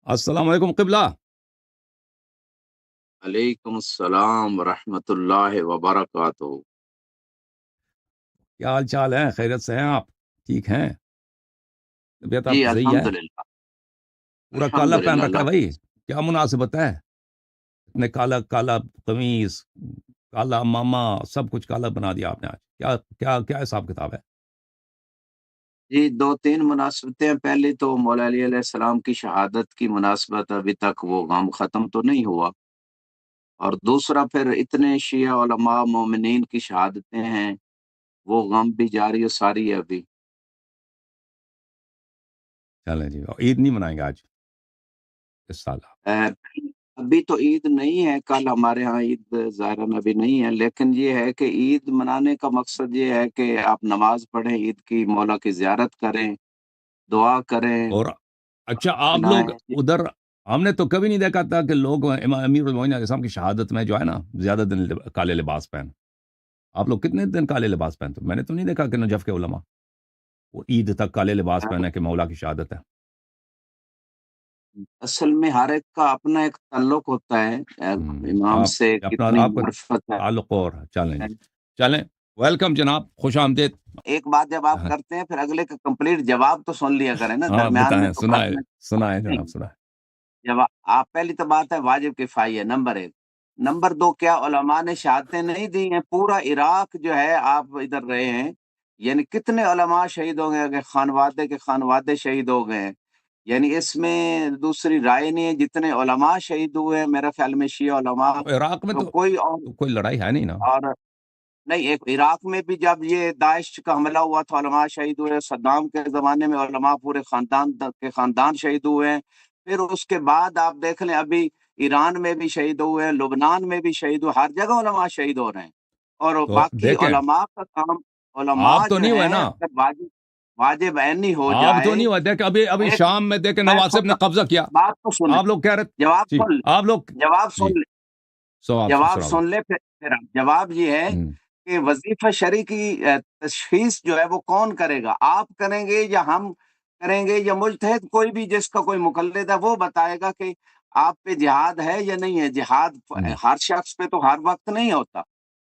السلام علیکم قبلہ. وعلیکم السلام ورحمۃ اللہ وبرکاتہ. کیا حال چال ہے؟ خیریت سے ہیں آپ؟ ٹھیک ہیں؟ طبیعت آپ جی کی صحیح ہے؟ الحمدللہ. پورا کالا پہن الحمدللہ رکھا ہے اللہ بھائی، کیا مناسبت ہے؟ اتنے کالا کالا قمیص، کالا ماما، سب کچھ کالا بنا دیا آپ نے آج. کیا کیا کیا حساب کتاب ہے؟ جی دو تین مناسبتیں. پہلی تو مولا علی علیہ السلام کی شہادت کی مناسبت، ابھی تک وہ غم ختم تو نہیں ہوا. اور دوسرا پھر اتنے شیعہ علماء مومنین کی شہادتیں ہیں، وہ غم بھی جاری و ساری ہے ابھی. چلیں جی، عید نہیں منائیں گے آج اس سال؟ اہ، ابھی تو عید نہیں ہے، کل ہمارے ہاں عید ظاہراً ابھی نہیں ہے، لیکن یہ ہے کہ عید منانے کا مقصد یہ ہے کہ آپ نماز پڑھیں، عید کی مولا کی زیارت کریں، دعا کریں، اور اچھا، آپ لوگ منائیں. ادھر، ہم نے تو کبھی نہیں دیکھا تھا کہ لوگ امیر المومنین علیہ السلام کی شہادت میں جو ہے نا زیادہ دن کالے لباس پہن. آپ لوگ کتنے دن کالے لباس پہنتے؟ میں نے تو نہیں دیکھا کہ نجف کے علماء وہ عید تک کالے لباس پہنے کہ مولا کی شہادت ہے. اصل میں ہر ایک کا اپنا ایک تعلق ہوتا ہے امام آپ سے، اپنا کتنی آپ کا معرفت ہے. تعلق اور چلیں جی، چلیں. ویلکم جناب، خوش آمدید. ایک بات جب آپ ہاں کرتے ہیں پھر اگلے کا کمپلیٹ جواب تو سن لیا کریں نا، ہاں، درمیان میں بتائیں، تو سنائے کاٹنے سنائے نہیں. جناب سنائے. جواب آپ، پہلی تو بات ہے واجب کفائی ہے، نمبر ایک. نمبر دو، کیا علماء نے شہادتیں نہیں دی ہیں؟ پورا عراق جو ہے، آپ ادھر رہے ہیں، یعنی کتنے علماء شہید ہو گئے، اگر خانوادے کے خانوادے شہید ہو گئے ہیں. یعنی اس میں دوسری رائے نہیں ہے. جتنے علماء شہید ہوئے ہیں میرا خیال میں شیعہ علماء، عراق میں تو تو کوئی اور تو کوئی لڑائی ہے نہیں نا؟ اور نہیں. ایک عراق میں بھی جب یہ داعش کا حملہ ہوا تو علماء شہید ہوئے. صدام کے زمانے میں علماء پورے خاندان شہید ہوئے ہیں. پھر اس کے بعد آپ دیکھ لیں، ابھی ایران میں بھی شہید ہوئے ہیں، لبنان میں بھی شہید ہوئے، ہر جگہ علماء شہید ہو رہے ہیں. اور تو باقی دیکھیں، علماء کا کام، علماء آپ تو جو نہیں ہوئے ہیں نا، اگر واجب عینی ہو آپ تو جائے. نہیں ہوئے. دیکھ ابھی ایک شام میں دیکھیں میں نواسب سن نے قبضہ کیا. بات تو سن لیں، آپ لوگ کہہ رہے جواب جی، سن لیں، آپ لوگ جواب جی، سن لیں، سوال جواب سناب. سن لیں. پھر جواب یہ ہے کہ وظیفہ شرعی کی تشخیص جو ہے وہ کون کرے گا؟ آپ کریں گے یا ہم کریں گے، یا مجتہد کوئی بھی جس کا کوئی مقلد ہے وہ بتائے گا کہ آپ پہ جہاد ہے یا نہیں ہے؟ جہاد ہر شخص پہ تو ہر وقت نہیں ہوتا.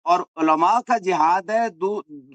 اور علماء کا جہاد ہے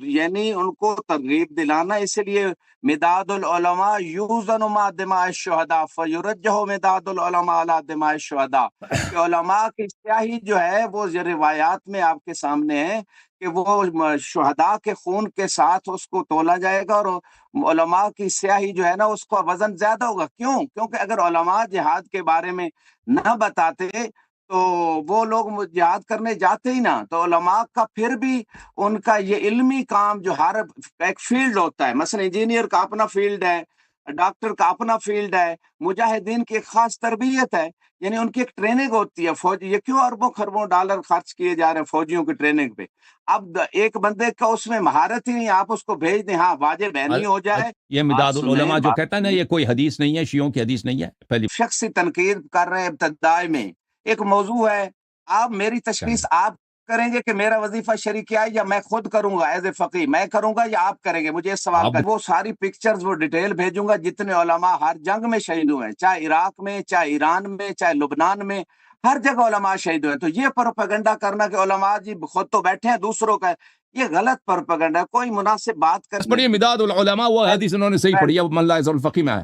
یعنی ان کو ترغیب دلانا. اس لیے مداد العلماء یوزن مع دماء الشہداء فیرجح مداد العلماء علی دماء الشہداء. کہ علماء کی سیاہی جو ہے وہ روایات میں آپ کے سامنے ہے کہ وہ شہداء کے خون کے ساتھ اس کو تولا جائے گا، اور علماء کی سیاہی جو ہے نا اس کا وزن زیادہ ہوگا. کیوں؟ کیونکہ اگر علماء جہاد کے بارے میں نہ بتاتے تو وہ لوگ جہاد کرنے جاتے ہی نہ. تو علماء کا پھر بھی ان کا یہ علمی کام جو ہر ایک فیلڈ ہوتا ہے، مثلا انجینئر کا اپنا فیلڈ ہے، ڈاکٹر کا اپنا فیلڈ ہے، مجاہدین کی ایک خاص تربیت ہے، یعنی ان کی ایک ٹریننگ ہوتی ہے. فوجی، یہ کیوں اربوں خربوں ڈالر خرچ کیے جا رہے ہیں فوجیوں کی ٹریننگ پہ؟ اب ایک بندے کا اس میں مہارت ہی نہیں، آپ اس کو بھیج دیں، ہاں واجب عینی ہو جائے. یہ بات مداد سنیں، العلماء جو بات کہتا ہے نا، سنیں. یہ کوئی حدیث نہیں ہے، شیعوں کی حدیث نہیں ہے. پہلی شخصی تنقید کر رہے ہیں ابتدائی میں. ایک موضوع ہے، آپ میری تشخیص آپ کریں گے کہ میرا وظیفہ شرعی کیا ہے، یا میں خود کروں گا ایز اے فقی؟ میں کروں گا یا آپ کریں گے؟ مجھے اس سوال آپ کا وہ ساری پکچرز وہ ڈیٹیل بھیجوں گا. جتنے علماء ہر جنگ میں شہید ہوئے ہیں، چاہے عراق میں، چاہے ایران میں، چاہے لبنان میں، ہر جگہ علماء شہید ہوئے ہیں. تو یہ پروپیگنڈا کرنا کہ علماء جی خود تو بیٹھے ہیں دوسروں کا، یہ غلط پروپیگنڈا ہے. کوئی مناسب بات کرنے پڑھیے، مداد العلماء وہ حدیث انہوں نے صحیح پڑھی ہے، وہ من لا یزال الفقی میں ہے.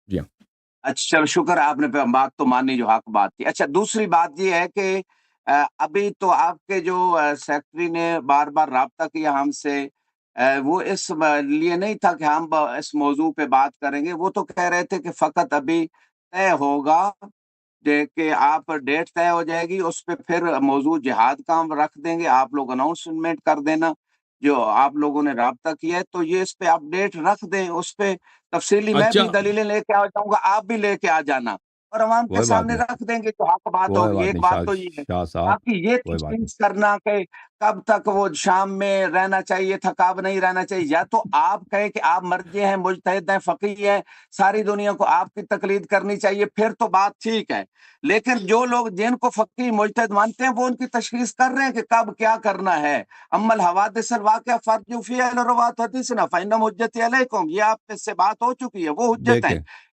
جی ہاں. اچھا چلو شکر، آپ نے بات تو مانی جو حق بات تھی. اچھا دوسری بات یہ ہے کہ ابھی تو آپ کے جو سیکرٹری نے بار بار رابطہ کیا ہم سے، وہ اس لیے نہیں تھا کہ ہم اس موضوع پہ بات کریں گے. وہ تو کہہ رہے تھے کہ فقط ابھی طے ہوگا کہ آپ ڈیٹ طے ہو جائے گی، اس پہ پھر موضوع جہاد کا ہم رکھ دیں گے، آپ لوگ اناؤنسمنٹ کر دینا جو آپ لوگوں نے رابطہ کیا ہے. تو یہ اس پہ اپڈیٹ رکھ دیں، اس پہ تفصیلی میں اچھا، بھی دلیلیں لے کے آ جاؤں گا، آپ بھی لے کے آ جانا، اور عوام کے کوئی بات سامنے نہیں، رکھ دیں گے جو حق بات کوئی ہوگی. بات ایک نہیں بات شاہ تو یہ ہے. شاہ صاحب، باقی یہ کوئی بات نہیں. تشخیص کرنا کہ کب تک وہ شام میں رہنا چاہیے تھا، کب نہیں رہنا چاہیے، یا تو آپ کہیں کہ آپ مرجع ہیں، مجتہد ہیں، فقیہ ہیں، ساری دنیا کو آپ کی تقلید کرنی چاہیے، پھر تو بات ٹھیک ہے. لیکن جو لوگ جن کو فقیہ مجتہد مانتے ہیں وہ ان کی تشخیص کر رہے ہیں کہ کب کیا کرنا ہے. اما الحوادث الواقعہ فرجوا فیہا الی رواۃ حدیثنا فإنہم حجۃ علیکم، یہ آپ سے بات ہو چکی ہے، وہ حجت ہیں. دیکھیں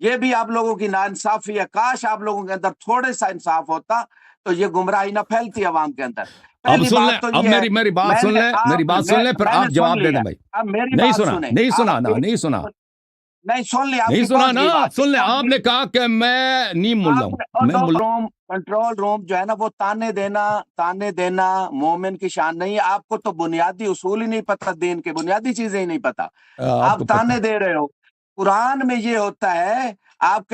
یہ بھی آپ لوگوں کی ناانصافی ہے. کاش آپ لوگوں کے اندر تھوڑے سا انصاف ہوتا تو یہ گمراہی نہ پھیلتی عوام کے اندر. اب پہلی سن لیں, بات تو اب یہ ہے, میری بات میں سن نے لیں, میری بات سن لیں, پھر میں نے آپ سن جواب دے دیں لیا. بھائی. اب میری نہیں بات سنا, سنیں. نہیں سنا نا, آپ نہیں سنا, نہیں سن لی. آپ نہیں کی سنا کون نا, سی آپ بات سن لیں. کون آپ سی نے کہا کہ میں نیم ملا ہوں, میں ملا. کنٹرول روم جو ہے نا وہ تانے دینا مومن کی شان نہیں ہے. آپ کو تو بنیادی اصول ہی نہیں پتا, دین کے بنیادی چیزیں ہی نہیں پتا, آپ آپ کو تانے پتا دے رہے ہو. قرآن میں یہ ہوتا ہے, آپ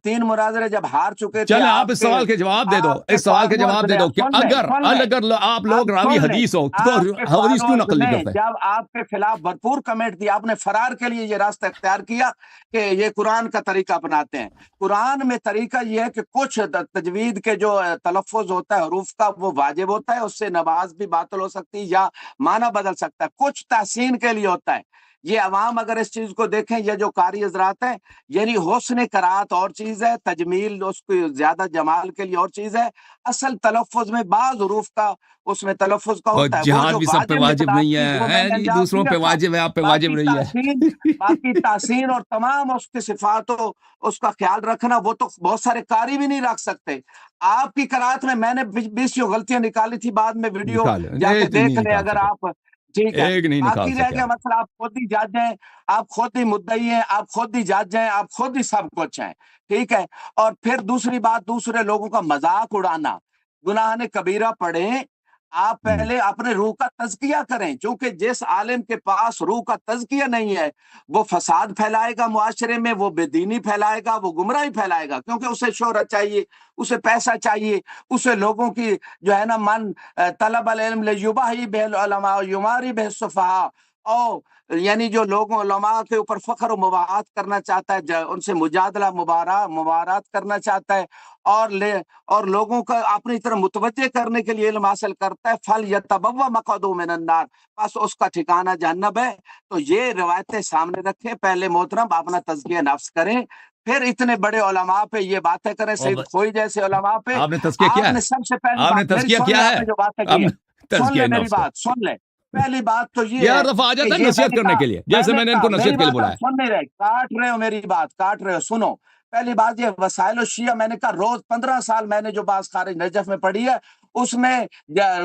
3 مناظرے جب ہار چکے تھے, چلیں آپ اس سوال کے جواب دے دو, اس سوال کے جواب دے دو کہ اگر آپ لوگ راوی حدیث ہو تو حدیث کیوں نقل نہیں کرتے؟ جب آپ کے خلاف بھرپور کمنٹ دی, آپ نے فرار کے لیے یہ راستہ اختیار کیا کہ یہ قرآن کا طریقہ اپناتے ہیں. قرآن میں طریقہ یہ ہے کہ کچھ تجوید کے جو تلفظ ہوتا ہے حروف کا وہ واجب ہوتا ہے, اس سے نماز بھی باطل ہو سکتی ہے یا معنی بدل سکتا ہے. کچھ تحسین کے لیے ہوتا ہے. یہ عوام اگر اس چیز کو دیکھیں, یہ جو قاری حضرات ہیں, یعنی حسن قرات اور چیز ہے, تجمیل اس کو زیادہ جمال کے لیے اور چیز ہے. اصل تلفظ میں بعض حروف کا اس میں تلفظ کا ہوتا ہے, وہ جہاد جو بھی سب پہ واجب مقدار نہیں کی وہ میں ہے نے جی, انجام دوسروں دیا پہ تھا. واجب ہے, آپ پہ واجب نہیں باقی ہے. تحسین اور تمام اس کی صفات اس کا خیال رکھنا, وہ تو بہت سارے قاری بھی نہیں رکھ سکتے. آپ کی قرات میں نے 20 غلطیاں نکالی تھی, بعد میں ویڈیو جا کے دیکھ لیں اگر آپ. ٹھیک ہے, ایک نہیں نکال باقی رہ سکے گیا مسئلہ, آپ خود ہی جج ہیں, آپ خود ہی مدعی ہیں, آپ خود ہی جج ہیں, آپ خود ہی سب کچھ ہیں. ٹھیک ہے, اور پھر دوسری بات, دوسرے لوگوں کا مذاق اڑانا, گناہ کبیرہ پڑھیں. آپ پہلے اپنے روح کا تزکیہ کریں, چونکہ جس عالم کے پاس روح کا تزکیہ نہیں ہے وہ فساد پھیلائے گا معاشرے میں, وہ بے دینی پھیلائے گا, وہ گمراہی پھیلائے گا, کیونکہ اسے شہرت چاہیے, اسے پیسہ چاہیے, اسے لوگوں کی جو ہے نا من طلب العلم لیباہی بہ العلماء یماری بہ السفہاء, او یعنی جو لوگوں علماء کے اوپر فخر و مباحات کرنا چاہتا ہے, ان سے مجادلہ مبارات کرنا چاہتا ہے, اور لوگوں کا اپنی طرف متوجہ کرنے کے لیے علم حاصل کرتا ہے, فَلْيَتَبَوَّأْ مَقْعَدَهُ مِنَ النَّارِ, بس اس کا ٹھکانہ جہنم ہے. تو یہ روایتیں سامنے رکھیں, پہلے محترم اپنا تزکیہ نفس کریں, پھر اتنے بڑے علماء پہ یہ باتیں کریں, سید خوئی جیسے علماء پہ. آپ نے تزکیہ کیا آپ ہے, نے سب سے پہلی آپ نے بات میری تزکیہ سن کیا لیں, ہے, آپ نے جو باتیں آپ کی نے ہیں سن تزکیہ لیں, میری نفس بات سن لیں. پہلی بات تو یہ یار ہے دفعہ آ کہ جاتا ہے یہ نصیحت کرنے کے لیے, جیسے میں نے ان کو نصیحت کے لیے بلایا. سن نہیں رہے, کاٹ رہے ہو میری بات, کاٹ رہے ہو. سنو, پہلی بات یہ وسائل الشیعہ, میں نے کہا روز 15 سال میں نے جو بات خارج نجف میں پڑھی ہے اس میں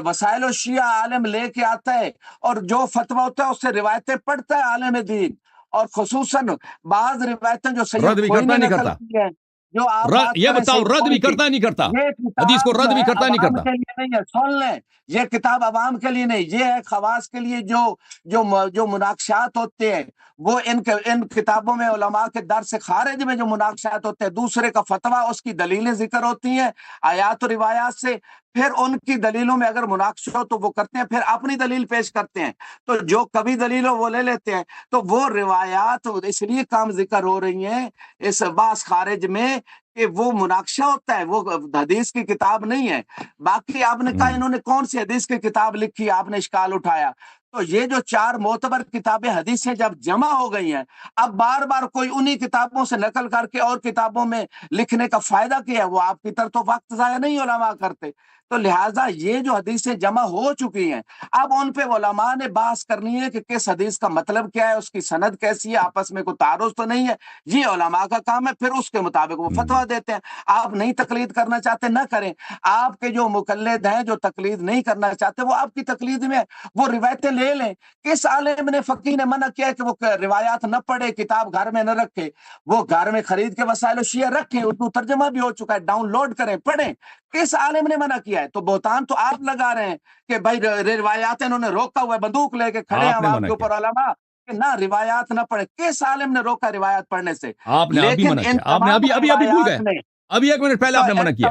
وسائل الشیعہ عالم لے کے آتا ہے, اور جو فتویٰ ہوتا ہے اس سے روایتیں پڑھتا ہے عالم دین, اور خصوصاً بعض روایتیں جو رد سید بھی خوئی کرتا نے نہیں نقل کرتا, کی ہیں, جو آپ بات یہ کریں بتاؤ سید رد بھی خوئی کی, کرتا نہیں کرتا, یہ حدیث کو کتاب جو رد بھی ہے کرتا نہیں عوام کرتا. کے لیے نہیں ہے. سن لیں, یہ کتاب عوام کے لیے نہیں, یہ ہے خواص کے لیے. جو مناقشات ہوتے ہیں وہ ان کتابوں میں علماء کے در سے خارج میں جو مناقشات ہوتے ہیں, دوسرے کا فتویٰ, اس کی دلیلیں ذکر ہوتی ہیں آیات و روایات سے, پھر ان کی دلیلوں میں اگر مناقشہ ہو تو وہ کرتے ہیں, پھر اپنی دلیل پیش کرتے ہیں. تو جو کبھی دلیل ہو وہ لے لیتے ہیں. تو وہ روایات اس لیے کام ذکر ہو رہی ہیں اس باس خارج میں کہ وہ مناقشہ ہوتا ہے, وہ حدیث کی کتاب نہیں ہے. باقی آپ نے کہا انہوں نے کون سی حدیث کی کتاب لکھی, آپ نے اشکال اٹھایا. تو یہ جو 4 معتبر کتابیں حدیثیں جب جمع ہو گئی ہیں, اب بار بار کوئی انہی کتابوں سے نقل کر کے اور کتابوں میں لکھنے کا فائدہ کیا ہے؟ وہ آپ کی طرح تو وقت ضائع نہیں علماء کرتے. تو لہٰذا یہ جو حدیثیں جمع ہو چکی ہیں, اب ان پہ علماء نے بحث کرنی ہے کہ کس حدیث کا مطلب کیا ہے, اس کی سند کیسی ہے, آپس میں کوئی تعارض تو نہیں ہے. یہ علماء کا کام ہے, پھر اس کے مطابق وہ فتویٰ دیتے ہیں. آپ نہیں تقلید کرنا چاہتے نہ کریں, آپ کے جو مقلد ہیں جو تقلید نہیں کرنا چاہتے وہ آپ کی تقلید میں وہ روایتیں لے لیں. کس عالم نے فقیہ نے منع کیا ہے کہ وہ روایات نہ پڑھے, کتاب گھر میں نہ رکھے؟ وہ گھر میں خرید کے وسائل الشیعہ رکھیں, اردو ترجمہ بھی ہو چکا ہے, ڈاؤن لوڈ کریں, پڑھیں. کس عالم نے منع کیا ہے؟ تو بہتان تو آپ لگا رہے ہیں کہ بھائی روایات انہوں نے روکا ہوا ہے, بندوق لے کے کھڑے ہیں آپ نے عوام منع کے کیا, اوپر علماء کہ نہ روایات نہ پڑھے. کس عالم نے روکا روایات پڑھنے سے؟ آپ نے ابھی لیکن منع ان کیا, آپ نے تمام ابھی بھول گئے, روایات میں ابھی 1 منٹ پہلے تو آپ نے منع ان کیا.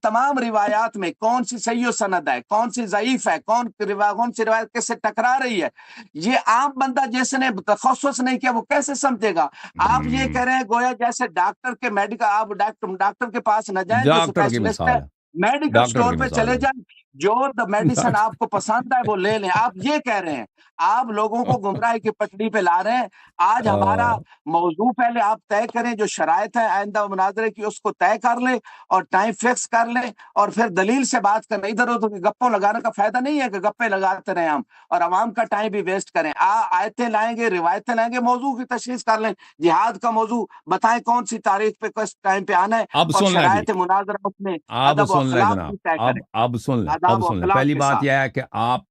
تمام روایات میں کون سی صحیح و سند ہے, کون سی ضعیف ہے, کون سی روایت کس سے ٹکرا رہی ہے, یہ عام بندہ جس نے تخصص نہیں کیا وہ کیسے سمجھے گا؟ آپ یہ کہہ رہے ہیں گویا جیسے ڈاکٹر کے میڈیکل, آپ ڈاکٹر کے پاس نہ جائیں جو ڈاکٹر کی اسپیشلسٹ ہے, مثال ہے, میڈیکل ڈاکٹر سٹور کی پہ مثال چلے ہے. جائیں, جو میڈیسن آپ کو پسند ہے وہ لے لیں. آپ یہ کہہ رہے ہیں, آپ لوگوں کو گمراہی کی پٹڑی پہ لا رہے ہیں. آج ہمارا موضوع پہلے آپ طے کریں, جو شرائط ہے آئندہ مناظرے کی اس کو طے کر لیں اور ٹائم فکس کر لیں, اور پھر دلیل سے بات کریں. ادھر ادھر گپوں لگانے کا فائدہ نہیں ہے کہ گپے لگاتے رہیں ہم اور عوام کا ٹائم بھی ویسٹ کریں. آیتیں لائیں گے, روایتیں لائیں گے, موضوع کی تشخیص کر لیں. جہاد کا موضوع بتائیں کون سی تاریخ پہ کس ٹائم پہ آنا ہے, اب اور سن لیں جی, شرائط مناظرہ اس میں اب ادب و سن لیں اخلاق جناب, بھی طے کریں, اب سن لیں, اب آداب و سن لیں. اخلاق پہلی کے بات ساتھ. یہ ہے کہ آپ